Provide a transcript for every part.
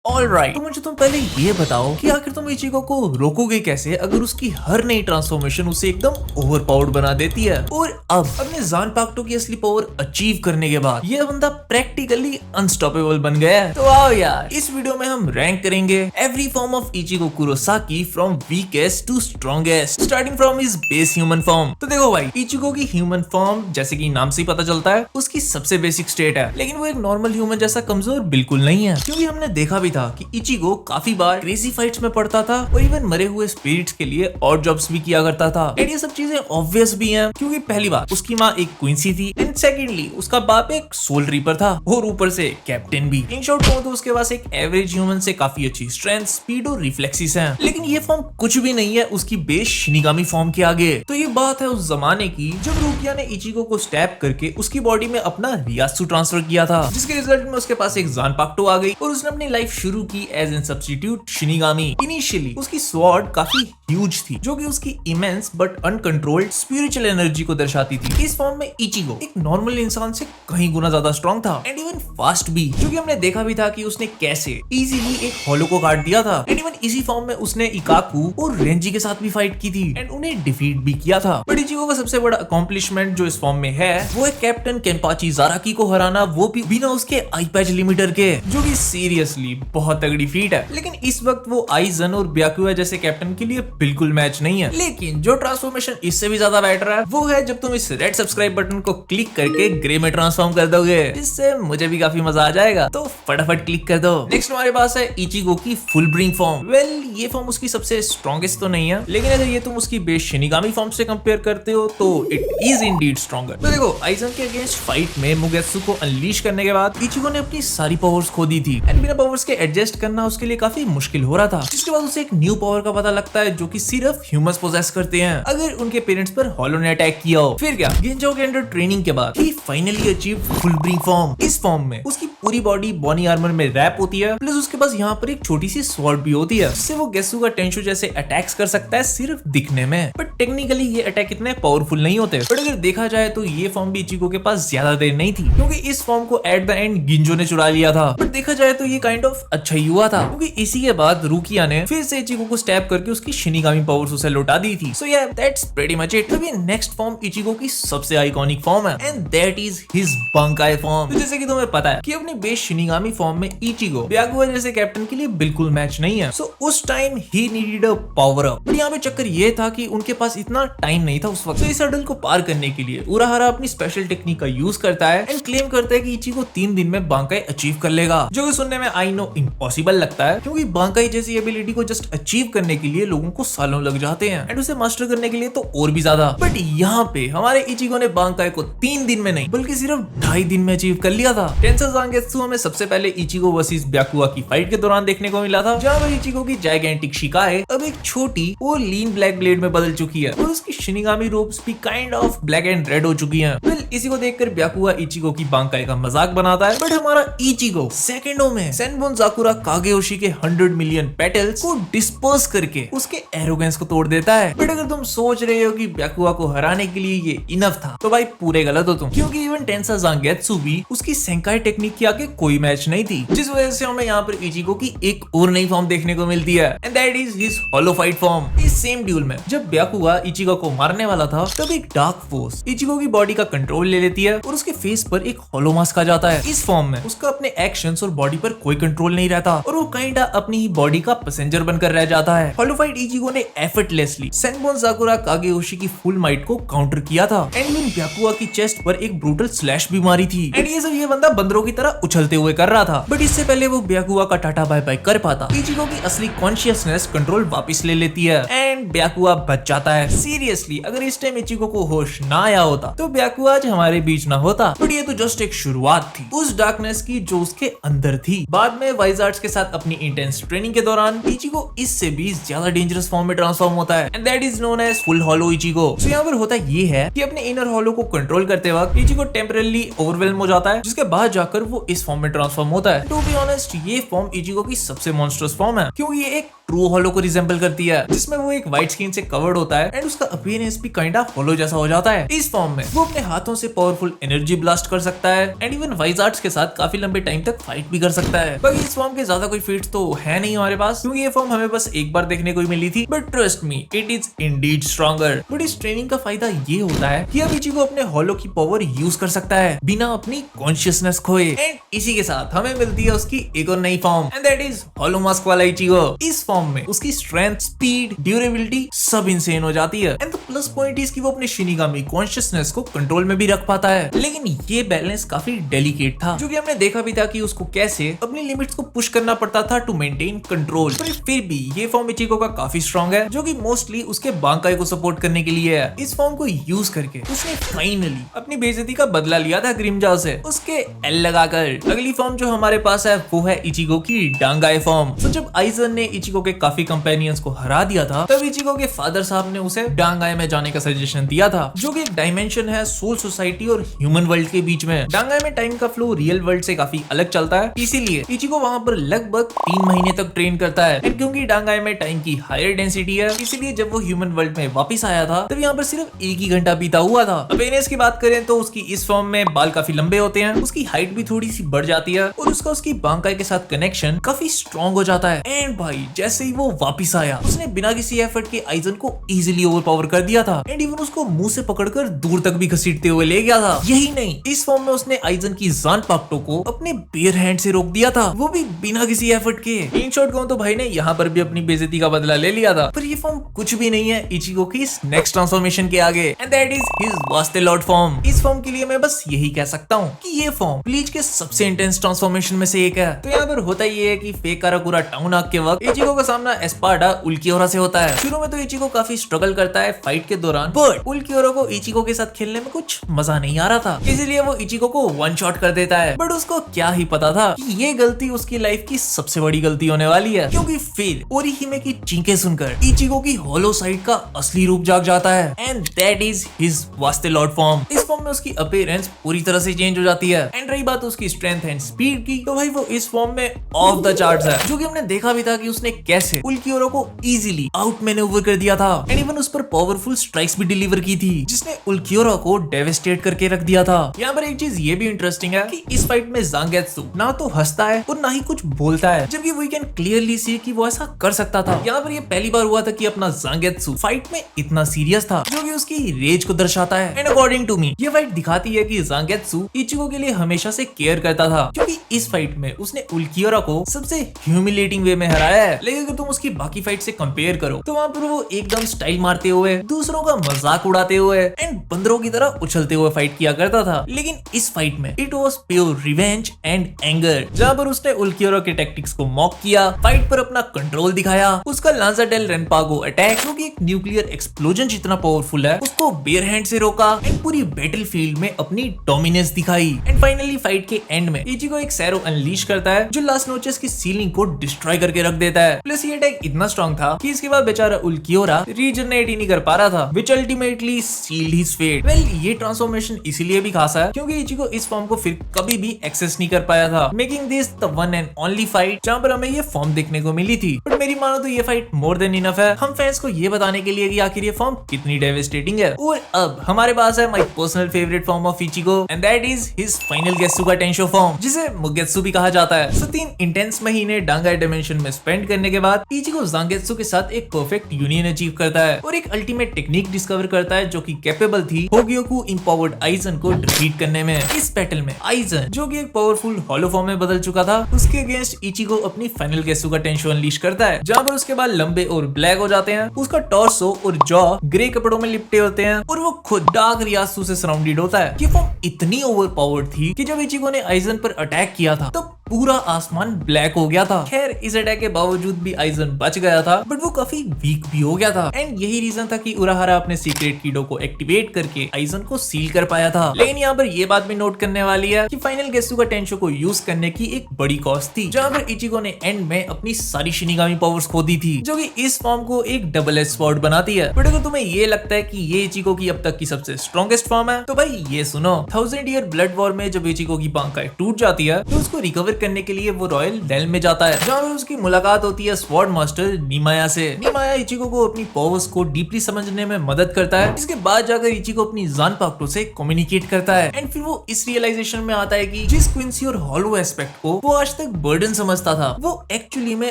Alright, तो मुझे तुम पहले ये बताओ कि आखिर तुम इचिको को रोकोगे कैसे अगर उसकी हर नई ट्रांसफॉर्मेशन उसे एकदम ओवरपावर्ड बना देती है। और अब अपने ज़ानपाकुटो की असली पावर अचीव करने के बाद ये बंदा प्रैक्टिकली अनस्टॉपेबल बन गया है। तो आओ यार, इस वीडियो में हम रैंक करेंगे every form of Ichigo Kurosaki from weakest to strongest, starting from his base human form. तो देखो भाई, इचिको की ह्यूमन फॉर्म जैसे कि नाम से ही पता चलता है उसकी सबसे बेसिक स्टेट है, लेकिन वो एक नॉर्मल ह्यूमन जैसा कमजोर बिल्कुल नहीं है, क्योंकि हमने देखा भी था कि इचिको काफी बार क्रेजी फाइट्स में पड़ता था और इवन मरे हुए स्पिरिट्स के लिए और जॉब्स भी किया करता था। एंड ये सब चीजें ऑब्वियस भी हैं, क्योंकि पहली बात उसकी माँ एक क्वींसी थी एंड सेकेंडली उसका बाप एक सोल रीपर था और ऊपर से कैप्टन भी। इन शॉर्ट कहूं तो उसके पास एक एवरेज ह्यूमन से काफी अच्छी स्ट्रेंथ, स्पीड और रिफ्लेक्सिस हैं, लेकिन ये फॉर्म कुछ भी नहीं है उसकी बेस शिनिगामी फॉर्म के आगे। तो ये बात है उस जमाने की जब रुकिया ने इचिको को स्टैप करके उसकी बॉडी में अपना रियात्सु ट्रांसफर किया था, जिसके रिजल्ट में उसके पास एक ज़ानपाकुटो आ गई और उसने अपनी लाइफ शुरू की as an substitute shinigami. Initially उसकी स्वॉर्ड काफी ह्यूज थी, जो कि उसकी immense but uncontrolled spiritual energy को दर्शाती थी। इस फॉर्म में इचिको एक नॉर्मल इंसान से कहीं गुना ज्यादा स्ट्रॉन्ग था एंड इवन फास्ट भी, जो कि हमने देखा भी था कि उसने कैसे इजीली एक होलो को काट दिया था। एंड इवन इसी फॉर्म में उसने इकाकू और रेंजी के साथ भी फाइट की थी एंड उन्हें डिफीट भी किया था। बट इचिको का सबसे बड़ा अकॉम्प्लिशमेंट जो इस फॉर्म में है वो है कैप्टन केनपाची ज़ाराकी को हराना, वो भी बिना उसके आई पैच लिमिटर के, जो कि सीरियसली बहुत तगड़ी फीट है। लेकिन इस वक्त वो आइजन और ब्याकुआ जैसे कैप्टन के लिए बिल्कुल मैच नहीं है। लेकिन जो ट्रांसफॉर्मेशन इससे भी ज्यादा बेटर है वो है जब तुम इस रेड सब्सक्राइब बटन को क्लिक करके ग्रे में ट्रांसफॉर्म कर दोगे, जिससे मुझे भी काफी मजा आ जाएगा, तो फटाफट क्लिक कर दो। नेक्स्ट हमारे पास है इचिको की फुल ब्रिंग फॉर्म। वेल, ये फॉर्म उसकी सबसे स्ट्रॉन्गेस्ट तो नहीं है, लेकिन अगर ये तुम उसकी बेस शिनिगामी फॉर्म से कंपेयर करते हो तो इट इज इंडीड स्ट्रॉन्गर। तो देखो, आइजन के अगेंस्ट फाइट में मुगेत्सु को अनलीश करने के बाद इचिको ने अपनी सारी पावर्स खो दी थी एंड बिना पावर्स के एडजस्ट करना उसके लिए काफी मुश्किल हो रहा था। जिसके बाद उसे एक न्यू पावर का पता लगता है जो कि सिर्फ ह्यूमंस पोजेस करते हैं अगर उनके पेरेंट्स पर हॉलो ने अटैक किया हो। फिर क्या, गेंजो के अंडर ट्रेनिंग के बाद ही finally achieve full bring form. इस फॉर्म में उसकी पूरी बॉडी बॉनी आर्मर में रैप होती है, प्लस उसके पास यहाँ पर एक छोटी सी स्वॉर्ड भी होती है, जिससे वो गेसु का टेंशु जैसे अटैक्स कर सकता है सिर्फ दिखने में। बट टेक्निकली ये अटैक इतने पावरफुल नहीं होते। बट अगर देखा जाए तो ये फॉर्म भी इचिको के पास ज्यादा देर नहीं थी, क्योंकि इस फॉर्म को एट द एंड गिंजो ने चुरा लिया था। बट देखा जाए तो ये काइंड ऑफ अच्छा ही हुआ था, क्योंकि इसी के बाद रुकिया ने फिर से इचिको को स्टैप करके उसकी शिनिगामी पावर्स उसे लौटा दी थी। So yeah that's pretty much it. अभी नेक्स्ट फॉर्म इचिको की सबसे आइकॉनिक फॉर्म है and that is his bankai form. तो जैसे कि तुम्हें पता है कि अपनी बेस शिनिगामी फॉर्म में इचिको ब्याकुआ जैसे कैप्टन के लिए बिल्कुल मैच नहीं है। सो उस time he needed a power up. But यहाँ पे चक्कर ये था कि उनके पास इतना टाइम नहीं था उस वक्त। इस हर्डल को पार करने के लिए उराहारा अपनी स्पेशल टेक्निक का यूज करता है एंड क्लेम करता है कि इचिको 3 दिन में बांकाई अचीव कर लेगा, जो कि सुनने में आई नो इम्पॉसिबल लगता है, क्योंकि बांकाई जैसी एबिलिटी को जस्ट अचीव करने के लिए लोगों को सालों लग जाते हैं एंड उसे मास्टर करने के लिए तो और भी ज्यादा। बट यहाँ पे हमारे इचिको ने बांकाई को 3 दिन में नहीं बल्कि सिर्फ 2.5 दिन में अचीव कर लिया था। टेंसा ज़ांगेत्सु हमें सबसे पहले इचिको वर्सेस ब्याकुआ की फाइट के दौरान देखने को मिला था, जहाँ पर इचिको की जाइगेंटिक शिकाए अब एक छोटी और लीन ब्लैक ब्लेड में बदल चुकी है और उसकी शिनिगामी रोप्स भी kind of black and red हो चुकी हैं। वेल, इसी को देखकर ब्याकुआ इचिको की बांकाई का मजाक बनाता है, बट हमारा इचिको सेकंडों में सेनबोन साकुरा कागेयोशी के 100 मिलियन पेटल्स को डिस्पर्स करके उसके एरोगेंस को तोड़ देता है। बट अगर तुम सोच रहे हो कि ब्याकुआ को हराने के लिए ये इनफ था, तो भाई पूरे गलत हो तुम, क्योंकि इवन टेंसा ज़ांगेत्सु भी उसकी सेंकाई टेक्निक के आगे कोई मैच नहीं थी, जिस वजह से हमें यहाँ पर इचिको की एक और नई फॉर्म देखने को मिलती है and that is his hollow fight form. इस सेम ड्यूल में जब ब्याकुआ इचिको को मारने वाला था, तब एक डार्क फोर्स इचिको की बॉडी का कंट्रोल ले लेती है और उसके फेस पर एक होलो मास्क आ जाता है। इस फॉर्म में उसका अपने एक्शंस और बॉडी पर कोई कंट्रोल नहीं रहता और वो काइंडा अपनी ही बॉडी का पैसेंजर बनकर रह जाता है। होलो फाइट इचिको ने एफर्टलेसली सेनबोन साकुरा कागेयोशी की फुल माइट को काउंटर किया था एंड इन ब्याकुआ की चेस्ट पर एक ब्रूटल स्लैश भी मारी थी एंड ये सब ये बंदा बंदरों की तरह उछलते हुए कर रहा था। बट इससे पहले वो ब्याकुआ का टाटा बाय बाय कर पाता, इचिको की असली कॉन्शियसनेस कंट्रोल वापस ले लेती है एंड ब्याकुआ बच जाता है। सीरियसली, अगर इस टाइम इचिको को होश ना आया होता तो ब्याकुआ आज हमारे बीच ना होता। बट ये तो जस्ट एक शुरुआत थी उस डार्कनेस की जो उसके अंदर थी। बाद में वाइजार्ड्स के साथ अपनी इंटेंस ट्रेनिंग के दौरान इचिको इससे भी ज्यादा डेंजरस फॉर्म में ट्रांसफॉर्म होता है and that is known as full hollow Ichigo. So यहाँ पर होता ये है कि अपने इनर होलो को कंट्रोल करते वक्त इचिको टेम्पररी ओवरवेल्म हो जाता है, जिसके बाद जाकर वो इस फॉर्म में ट्रांसफॉर्म होता है। टू बी ऑनेस्ट, ये फॉर्म इचिको की सबसे मॉन्स्टरस फॉर्म है, क्योंकि ये एक ट्रू होलो को रिजेंबल करती है, जिसमें वो एक व्हाइट स्किन से कवर्ड होता है एंड उसका अपीयरेंस भी काइंड ऑफ होलो जैसा हो जाता है। इस फॉर्म में वो अपने हाथों से पावरफुल एनर्जी ब्लास्ट कर सकता है एंड इवन वाइजार्ड्स के साथ काफी लंबे टाइम तक फाइट भी कर सकता है। बाकी इस फॉर्म के ज्यादा कोई फीट्स तो है नहीं हमारे पास, क्योंकि ये फॉर्म हमें बस एक बार देखने को ही मिली थी, but trust me it is Indeed stronger. But इस ट्रेनिंग का फायदा ये होता है कि अब इचिगो अपने हॉलो की पावर यूज कर सकता है बिना अपनी कॉन्शियसनेस खोए। एंड इसी के साथ हमें मिलती है उसकी एक और नई form, and that is hollow mask वाला इचिगो। इस फॉर्म में उसकी स्ट्रेंथ, स्पीड, ड्यूरेबिलिटी सब इंसेन हो जाती है। And the plus point is कि वो अपने शिनिगामी कॉन्शियसनेस को कंट्रोल में भी रख पाता है। लेकिन ये बैलेंस काफी डेलिकेट था, जो कि हमने देखा भी था कि उसको कैसे अपनी लिमिट्स को पुश करना पड़ता था टू मेंटेन कंट्रोल। पर फिर भी ये फॉर्म इचिगो का काफी स्ट्रॉन्ग है, जो कि मोस्टली उसके बांकाई को सपोर्ट करने के लिए है। इस फॉर्म को यूज करके उसने फाइनली अपनी बेइज्जती का बदला लिया था ग्रिमजाओ से, उसके एल लगाकर। अगली फॉर्म जो हमारे पास है वो है इचिगो की डांगाई फॉर्म। तो जब आइजन ने इचिगो के काफी कंपेनियंस को हरा दिया था, तब इचिगो के फादर साहब ने उसे डांगाई में जाने का सजेशन दिया था, जो कि एक डायमेंशन है सोल सोसाइटी और ह्यूमन वर्ल्ड के बीच में। डांगाई में टाइम का फ्लो रियल वर्ल्ड से काफी अलग चलता है, इसीलिए इचिगो वहां पर लगभग 3 महीने तक ट्रेन करता है। एंड क्योंकि डांगाई में टाइम की हायर डेंसिटी है, इसीलिए जब वो ह्यूमन वर्ल्ड में वापस आया था, तब यहाँ पर सिर्फ 1 ही घंटा बीता हुआ था। अब एनएस की बात करें तो उसकी इस फॉर्म में बाल काफी लंबे होते हैं, उसकी हाइट भी थोड़ी सी बढ़ जाती है, और उसकी बांकाई के साथ कनेक्शन काफी स्ट्रॉन्ग हो जाता है। एंड भाई जैसे ही वो वापस आया, उसने बिना किसी एफर्ट के आइजन को इजीली ओवरपावर कर दिया था, एंड इवन उसको मुंह से पकड़कर दूर तक भी घसीटते हुए ले गया था। यही नहीं, इस फॉर्म में उसने आइजन की ज़ानपाक्टो को अपने बेयर हैंड से रोक दिया था, वो भी बिना किसी एफर्ट के। इन शॉर्ट कहूं तो भाई ने यहाँ पर भी अपनी बेइज्जती का बदला ले लिया था। पर ये फॉर्म कुछ भी नहीं है इचिगो की इस नेक्स्ट ट्रांसफॉर्मेशन के आगे, एंड दैट इज हिज वास्ते लॉर्ड फॉर्म। इस फॉर्म के लिए मैं बस यही कह सकता हूँ कि ये फॉर्म ब्लीच के सबसे इंटेंस ट्रांसफॉर्मेशन में से एक है। तो यहाँ पर होता ये है कि फेक काराकुरा टाउन आर्क के वक्त इचिगो का सामना एस्पाडा उल्कियोरा से होता है। शुरू में तो इचिगो काफी स्ट्रगल करता है फाइट के दौरान, बट उल्कियोरा को इचिगो के साथ खेलने में कुछ मजा नहीं आ रहा था, इसीलिए वो इचिगो को वन शॉट कर देता है। बट उसको क्या ही पता था कि ये गलती उसकी लाइफ की सबसे बड़ी गलती होने वाली है, क्योंकि फिर ओरिहिमे की चींकें सुनकर इचिगो की होलो साइड का असली रूप जाग जाता है, एंड दैट इज हिज वास्ते लॉर्ड फॉर्म। इस फॉर्म में उसकी अपीयरेंस पूरी तरह से चेंज हो जाती है। एंड रही बात उसकी स्ट्रेंथ एंड स्पीड की, तो भाई वो इस फॉर्म में ऑफ द चार्ट्स है, जो कि हमने देखा भी था कि उसने कैसे उल्कियोरा को इजीली आउट मैन्यूवर कर दिया था, एंड इवन उस पर पावरफुल स्ट्राइक्स भी डिलीवर की थी, जिसने उल्कियोरा को डेवेस्टेट करके रख दिया था। यहाँ पर एक चीज ये भी इंटरेस्टिंग है कि इस फाइट में ज़ांगेत्सु ना तो हंसता है और ना ही कुछ बोलता है, जबकि वी कैन क्लियरली सी कि वो ऐसा कर सकता था। यहाँ पर ये पहली बार हुआ था कि अपना ज़ांगेत्सु फाइट में इतना सीरियस था, जो कि उसकी रेज को दर्शाता है। एंड अकॉर्डिंग टू मी ये फाइट दिखाती है कि ज़ांगेत्सु इचिगो के लिए हमेशा से केयर करता था, क्योंकि इस फाइट में उसने उल्कियोरा को सबसे ह्यूमिलेटिंग वे में हराया है। लेकिन अगर तुम उसकी बाकी फाइट से कंपेयर करो तो वहाँ पर वो एकदम स्टाइल मारते हुए, दूसरों का मजाक उड़ाते हुए एंड बंदरों की तरह उछलते हुए फाइट किया करता था। लेकिन इस फाइट में it was pure revenge and anger, जहाँ पर उसने उल्कियोरा के टैक्टिक्स को मॉक किया, फाइट पर अपना कंट्रोल दिखाया। उसका लांजा डेल रेनपागो अटैक, जो कि एक न्यूक्लियर एक्सप्लोजन जितना पावरफुल है, उसको बेयर हैंड से रोका एंड पूरी बैटलफील्ड में अपनी डोमिनेंस दिखाई। एंड फाइनली फाइट के एंड में इचिगो एक सैरो अनलीश करता है, जो लास्ट नोचेस की सीलिंग को डिस्ट्रॉय करके रख देता है। प्लस ये अटैक इतना स्ट्रॉन्ग था कि इसके बाद बेचारा उल्कियोरा रीजनरेट ही नहीं कर पा रहा था, which ultimately sealed his fate. Well ये ट्रांसफॉर्मेशन इसीलिए भी खास है क्योंकि इचिगो इस फॉर्म को फिर कभी भी एक्सेस नहीं कर पाया था, making this the one and only fight जहां पर हमें ये फॉर्म देखने को मिली थी। बट मेरी मानो तो ये फाइट मोर देन इनफ है हम फैंस को ये बताने के लिए कि आखिर ये फॉर्म कितनी डेवास्टेटिंग है। और अब हमारे पास है my personal favourite form of Ichigo, and that is his final Getsuga Tensho form, जिसे मुगेत्सु भी कहा जाता है। सो 3 इंटेंस महीने डांगाई डायमेंशन में स्पेंड करने के बाद इचिगो ज़ांगेत्सु के साथ एक परफेक्ट यूनियन अचीव करता है और एक अल्टीमेट टेक्निक डिस्कवर करता है, जो कि कैपेबल थी होग्योकू इंपावर्ड आइजन को डिफीट करने में। इस बैटल में आइजन, जो कि एक पावरफुल हॉलो फॉर्म में बदल चुका था, उसके अगेंस्ट इचिगो अपनी फाइनल गेत्सुगा टेंशो अनलीश करता है, जहां पर उसके बाल लंबे और ब्लैक हो जाते हैं, उसका टॉर्सो और जॉ ग्रे कपड़ों में लिपटे होते हैं, और वो खुद डार्क रियासु से सराउंडेड होता है। ये फॉर्म इतनी ओवरपावर्ड थी कि जब इचिगो ने आइजन पर अटैक किया था तो पूरा आसमान ब्लैक हो गया था। खैर इस अटैक के बावजूद भी आइजन बच गया था, बट वो काफी वीक भी हो गया था, एंड यही रीजन था कि उराहारा अपने सीक्रेट कीडो को एक्टिवेट करके आइजन को सील कर पाया था। लेकिन यहाँ पर ये बात भी नोट करने वाली है कि फाइनल गेत्सुगा टेंशो को यूज करने की एक बड़ी कॉस्ट थी, जहाँ पर इचिगो ने एंड में अपनी सारी शिनिगामी पावर्स खो दी थी, जो कि इस फॉर्म को एक डबल एज स्वॉर्ड बनाती है। बट अगर तुम्हें ये लगता है कि ये इचिगो की अब तक की सबसे स्ट्रॉन्गेस्ट फॉर्म है, तो भाई ये सुनो, 1000 ईयर ब्लड वॉर में जब इचिगो की बांकाई टूट जाती है तो उसको रिकवर करने के लिए वो रॉयल डेल में जाता है, जहाँ पर उसकी मुलाकात होती है स्वॉर्ड मास्टर नीमाया से। नीमाया इचिको को अपनी पावर्स को डीपली समझने में मदद करता है। इसके बाद जाकर इचिको अपनी ज़ानपाकुटो से कम्युनिकेट करता है एंड फिर वो इस रियलाइजेशन में आता है कि जिस क्विंसी और हॉलो एस्पेक्ट को वो आज तक बर्डन समझता था, वो एक्चुअली में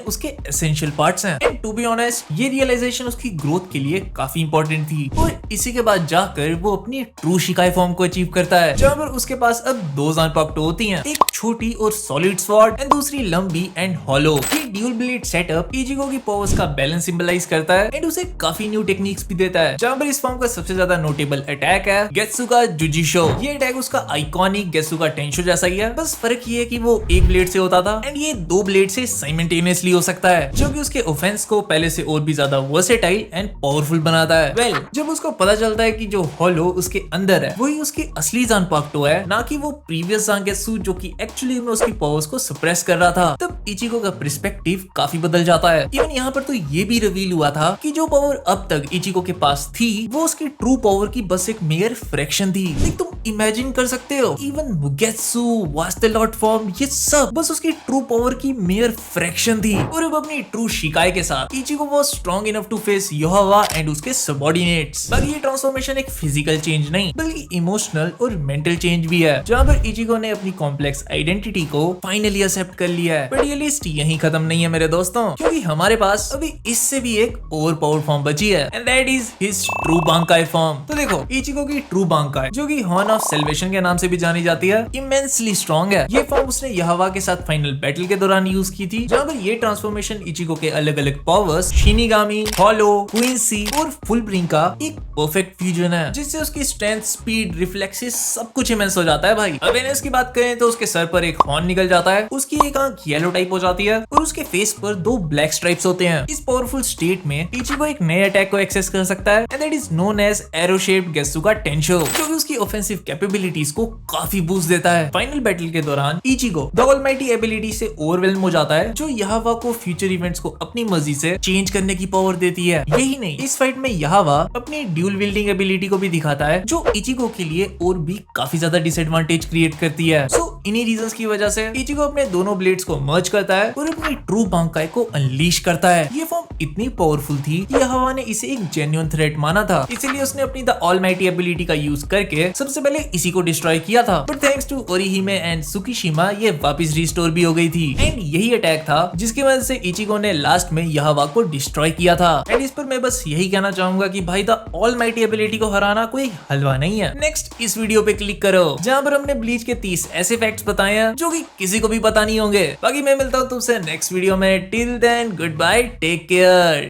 उसके एसेंशियल पार्ट्स हैं। एंड टू बी ऑनेस्ट, ये रियलाइजेशन उसकी ग्रोथ के लिए काफी इंपॉर्टेंट थी और इसी के बाद जाकर वो अपनी ट्रू शिकाई फॉर्म को अचीव करता है, जहाँ पर उसके पास अब दो ज़ानपाकुटो होती हैं, एक छोटी और सॉलिड स्वॉर्ड एंड दूसरी लंबी एंड हॉलो। ये ड्यूल ब्लेड सेटअप इचिको की पावर्स का बैलेंस सिंबलाइज करता है एंड उसे काफी न्यू टेक्निक्स भी देता है, जहाँ पर इस फॉर्म का सबसे ज्यादा नोटेबल अटैक है गेत्सुका जुजिशो। ये अटैक उसका आइकॉनिक गेत्सुका टेंशो जैसा ही है, बस फर्क ये है कि वो एक ब्लेड से होता था एंड ये दो ब्लेड से साइमल्टेनियसली हो सकता है, जो कि उसके ऑफेंस को पहले से और भी ज्यादा वर्सेटाइल एंड पावरफुल बनाता है। वेल, जब उसको पता चलता है कि जो हॉलो उसके अंदर है वही उसकी असली ज़ानपाकुटो है, ना कि वो प्रीवियस ज़ानगेत्सु जो कि एक्चुअली में उसकी पावर्स को सप्रेस कर रहा था, तब इचिको का पर्सपेक्टिव काफी बदल जाता है। इवन यहाँ पर तो ये भी रिवील हुआ था कि जो पावर अब तक इचिको के पास थी वो उसकी ट्रू पावर की बस एक मेयर फ्रैक्शन थी। तुम इमेजिन कर सकते हो, इवन मुगेत्सु, वास्टेलॉट फॉर्म, ये सब बस उसकी ट्रू पावर की मेयर फ्रैक्शन थी। और अब अपनी ट्रू शिकाई के साथ Ichigo was strong enough to face Yhwach and उसके सबऑर्डिनेट्स। पर ये ट्रांसफॉर्मेशन एक फिजिकल चेंज नहीं बल्कि इमोशनल और मेंटल चेंज भी है, जहाँ पर इचिको ने अपनी कॉम्प्लेक्स आइडेंटिटी को फाइनली एक्सेप्ट कर लिया है। बट ये लिस्ट यहीं खत्म नहीं है मेरे दोस्तों, क्योंकि हमारे पास अभी इससे भी एक ओवर पावर फॉर्म बची है and that is his true bankai form. तो देखो, इचिको की ट्रू बांकाई, जो कि हॉर्न ऑफ सेल्वेशन के नाम से भी जानी जाती है, इमेंसली स्ट्रांग है। ये फॉर्म उसने योहावा के साथ फाइनल बैटल के दौरान यूज की थी, जहाँ पर ये ट्रांसफॉर्मेशन इचिको के अलग अलग पावर्स, शिनिगामी, हॉलो, क्विंसी और फुल ब्रिंग का एक परफेक्ट फ्यूजन है, जिससे उसकी स्ट्रेंथ, स्पीड, रिफ्लेक्सेस सब कुछ इमेंस हो जाता है भाई। अब एनएस की बात करें तो उसके सर पर एक हॉर्न निकल जाता है, उसकी एक आंख येलो टाइप हो जाती है और उसके फेस पर दो ब्लैक स्ट्राइप्स होते हैं। इस पावरफुल स्टेट में इचिको एक नए अटैक को एक्सेस कर सकता है and that is known as arrow shaped Getsuga Tensho, जो कि उसकी ऑफेंसिव कैपेबिलिटीज को काफी बूस्ट देता है। फाइनल बैटल के दौरान इचिको द ऑलमाइटी एबिलिटी से ओवरवेल्म हो जाता है, जो योहावा को फ्यूचर इवेंट्स को अपनी मर्जी से चेंज करने की पावर देती है। यही नहीं, इस फाइट में योहावा अपनी ड्यूल विल्डिंग एबिलिटी को भी दिखाता है, जो इचिको के लिए और भी काफी ज्यादा डिसएडवांटेज क्रिएट करती है। सो इन्हीं रीजंस की वजह से इचिको अपने दोनों ब्लेड्स को मर्ज करता है और अपनी ट्रू बांकाई को अनलीश करता है। ये फॉर्म इतनी पावरफुल थी कि योहावा ने इसे एक जेन्युइन थ्रेट माना था, इसीलिए उसने अपनी द ऑलमाइटी एबिलिटी का यूज करके सबसे पहले इसी को डिस्ट्रॉय किया था। बट थैंक्स टू ओरिहिमे एंड त्सुकिशिमा ये वापस रिस्टोर भी हो गई थी एंड यही अटैक था जिसकी वजह से इचिको ने लास्ट में योहावा को डिस्ट्रॉय किया था। एंड इस पर मैं बस यही कहना चाहूंगा कि भाई द ऑलमाइटी एबिलिटी को हराना कोई हलवा नहीं है। नेक्स्ट इस वीडियो पे क्लिक करो, जहां पर हमने ब्लीच के 30 ऐसे फैक्ट्स बताए हैं जो कि किसी को भी पता नहीं होंगे। बाकी मैं मिलता हूं तुमसे नेक्स्ट वीडियो में। Till then goodbye, take care.